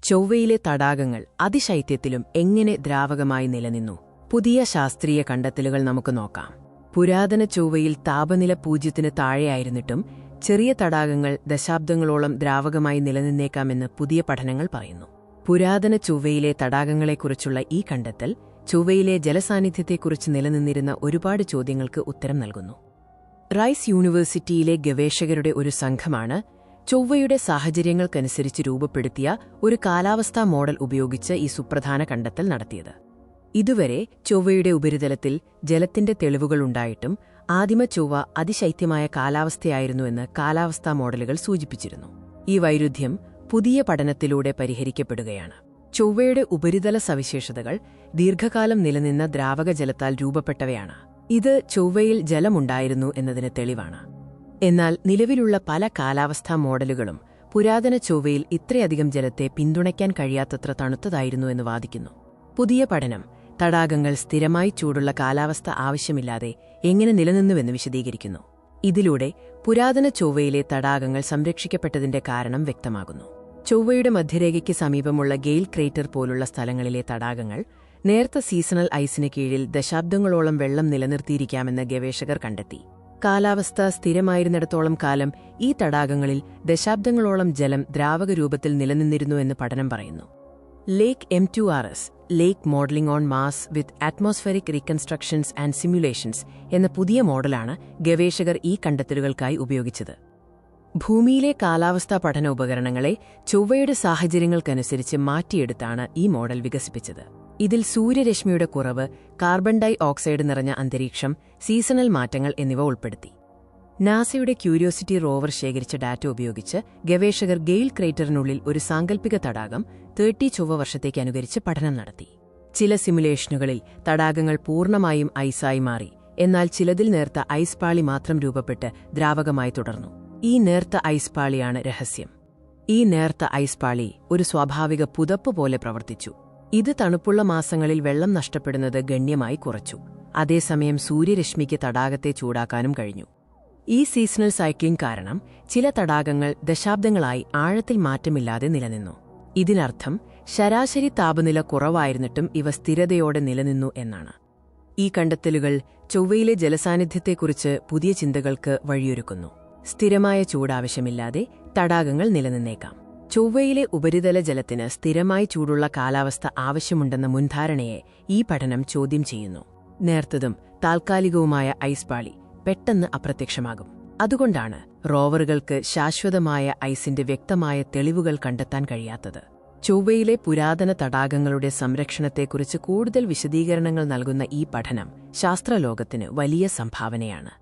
ചൊവ്വയിലെ തടാകങ്ങൾ അതിശൈത്യത്തിലും എങ്ങനെ ദ്രാവകമായി നിലനിന്നു? പുതിയ ശാസ്ത്രീയ കണ്ടെത്തലുകൾ നമുക്ക് നോക്കാം. പുരാതന ചൊവ്വയിൽ താപനില 0-ന് താഴെയായിരുന്നിട്ടും ചെറിയ തടാകങ്ങൾ ദശാബ്ദങ്ങളോളം ദ്രാവകമായി നിലനിന്നേക്കാമെന്ന് പുതിയ പഠനങ്ങൾ പറയുന്നു. പുരാതന ചൊവ്വയിലെ തടാകങ്ങളെക്കുറിച്ചുള്ള ഈ കണ്ടെത്തൽ ചൊവ്വയിലെ ജലസാന്നിധ്യത്തെക്കുറിച്ച് നിലനിന്നിരുന്ന ഒരുപാട് ചോദ്യങ്ങൾക്ക് ഉത്തരം നൽകുന്നു. റൈസ് യൂണിവേഴ്സിറ്റിയിലെ ഗവേഷകരുടെ ഒരു സംഘമാണ് ചൊവ്വയുടെ സാഹചര്യങ്ങൾക്കനുസരിച്ച് രൂപപ്പെടുത്തിയ ഒരു കാലാവസ്ഥാ മോഡൽ ഉപയോഗിച്ച് ഈ സുപ്രധാന കണ്ടെത്തൽ നടത്തിയത്. ഇതുവരെ ചൊവ്വയുടെ ഉപരിതലത്തിൽ ജലത്തിന്റെ തെളിവുകളുണ്ടായിട്ടും ആദിമ ചൊവ്വ അതിശൈത്യമായ കാലാവസ്ഥയായിരുന്നുവെന്ന് കാലാവസ്ഥാ മോഡലുകൾ സൂചിപ്പിച്ചിരുന്നു. ഈ വൈരുദ്ധ്യം പുതിയ പഠനത്തിലൂടെ പരിഹരിക്കപ്പെടുകയാണ്. ചൊവ്വയുടെ ഉപരിതല സവിശേഷതകൾ ദീർഘകാലം നിലനിന്ന ദ്രാവക ജലത്താൽ രൂപപ്പെട്ടവയാണ്. ഇത് ചൊവ്വയിൽ ജലമുണ്ടായിരുന്നു എന്നതിന് തെളിവാണ്. എന്നാൽ നിലവിലുള്ള പല കാലാവസ്ഥാ മോഡലുകളും പുരാതന ചൊവ്വയിൽ ഇത്രയധികം ജലത്തെ പിന്തുണയ്ക്കാൻ കഴിയാത്തത്ര തണുത്തതായിരുന്നു എന്ന് വാദിക്കുന്നു. പുതിയ പഠനം തടാകങ്ങൾ സ്ഥിരമായി ചൂടുള്ള കാലാവസ്ഥ ആവശ്യമില്ലാതെ എങ്ങനെ നിലനിന്നുവെന്ന് വിശദീകരിക്കുന്നു. ഇതിലൂടെ പുരാതന ചൊവ്വയിലെ തടാകങ്ങൾ സംരക്ഷിക്കപ്പെട്ടതിന്റെ കാരണം വ്യക്തമാകുന്നു. ചൊവ്വയുടെ മധ്യരേഖയ്ക്ക് സമീപമുള്ള ഗെയിൽ ക്രേറ്റർ പോലുള്ള സ്ഥലങ്ങളിലെ തടാകങ്ങൾ നേർത്ത സീസണൽ ഐസിന് കീഴിൽ ദശാബ്ദങ്ങളോളം വെള്ളം നിലനിർത്തിയിരിക്കാമെന്ന് ഗവേഷകർ കണ്ടെത്തി. കാലാവസ്ഥ സ്ഥിരമായിരുന്നിടത്തോളം കാലം ഈ തടാകങ്ങളിൽ ദശാബ്ദങ്ങളോളം ജലം ദ്രാവക രൂപത്തിൽ നിലനിന്നിരുന്നു എന്ന് പഠനം പറയുന്നു. Lake M2RS lake modelling on Mars with atmospheric reconstructions and simulations എന്ന പുതിയ മോഡലാണ് ഗവേഷകർ ഈ കണ്ടെത്തലുകൾക്കായി ഉപയോഗിച്ചത്. ഭൂമിയിലെ കാലാവസ്ഥാ പഠന ഉപകരണങ്ങളെ ചൊവ്വയുടെ സാഹചര്യങ്ങൾക്കനുസരിച്ച് മാറ്റിയെടുത്താണ് ഈ മോഡൽ വികസിപ്പിച്ചത്. ഇതിൽ സൂര്യരശ്മിയുടെ കുറവ്, കാർബൺ ഡൈ ഓക്സൈഡ് നിറഞ്ഞ അന്തരീക്ഷം, സീസണൽ മാറ്റങ്ങൾ എന്നിവ ഉൾപ്പെടുത്തി. നാസയുടെ ക്യൂരിയോസിറ്റി റോവർ ശേഖരിച്ച ഡാറ്റ ഉപയോഗിച്ച് ഗവേഷകർ ഗെയിൽ ക്രേറ്ററിനുള്ളിൽ ഒരു സാങ്കൽപ്പിക തടാകം 30 ചൊവ്വ വർഷത്തേക്ക് അനുകരിച്ച് പഠനം നടത്തി. ചില സിമുലേഷനുകളിൽ തടാകങ്ങൾ പൂർണ്ണമായും ഐസായി മാറി, എന്നാൽ ചിലതിൽ നേർത്ത ഐസ് പാളി മാത്രം രൂപപ്പെട്ട് ദ്രാവകമായി തുടർന്നു. ഈ നേർത്ത ഐസ് പാളിയാണ് രഹസ്യം. ഈ നേർത്ത ഐസ് പാളി ഒരു സ്വാഭാവിക പുതപ്പ് പോലെ പ്രവർത്തിച്ചു. ഇത് തണുപ്പുള്ള മാസങ്ങളിൽ വെള്ളം നഷ്ടപ്പെടുന്നത് ഗണ്യമായി കുറച്ചു. അതേസമയം സൂര്യരശ്മിക്ക് തടാകത്തെ ചൂടാക്കാനും കഴിഞ്ഞു. ഈ സീസണൽ സൈക്ലിംഗ് കാരണം ചില തടാകങ്ങൾ ദശാബ്ദങ്ങളായി ആഴത്തിൽ മാറ്റമില്ലാതെ നിലനിന്നു. ഇതിനർത്ഥം ശരാശരി താപനില കുറവായിരുന്നിട്ടും ഇവ സ്ഥിരതയോടെ നിലനിന്നു എന്നാണ്. ഈ കണ്ടെത്തലുകൾ ചൊവ്വയിലെ ജലസാന്നിധ്യത്തെക്കുറിച്ച് പുതിയ ചിന്തകൾക്ക് വഴിയൊരുക്കുന്നു. സ്ഥിരമായ ചൂടാവശ്യമില്ലാതെ തടാകങ്ങൾ നിലനിന്നേക്കാം. ചൊവ്വയിലെ ഉപരിതല ജലത്തിന് സ്ഥിരമായി ചൂടുള്ള കാലാവസ്ഥ ആവശ്യമുണ്ടെന്ന മുൻധാരണയെ ഈ പഠനം ചോദ്യം ചെയ്യുന്നു. നേർത്തതും താൽക്കാലികവുമായ ഐസ് പാളി പെട്ടെന്ന് അപ്രത്യക്ഷമാകും. അതുകൊണ്ടാണ് റോവറുകൾക്ക് ശാശ്വതമായ ഐസിന്റെ വ്യക്തമായ തെളിവുകൾ കണ്ടെത്താൻ കഴിയാത്തത്. ചൊവ്വയിലെ പുരാതന തടാകങ്ങളുടെ സംരക്ഷണത്തെക്കുറിച്ച് കൂടുതൽ വിശദീകരണങ്ങൾ നൽകുന്ന ഈ പഠനം ശാസ്ത്രലോകത്തിന് വലിയ സംഭാവനയാണ്.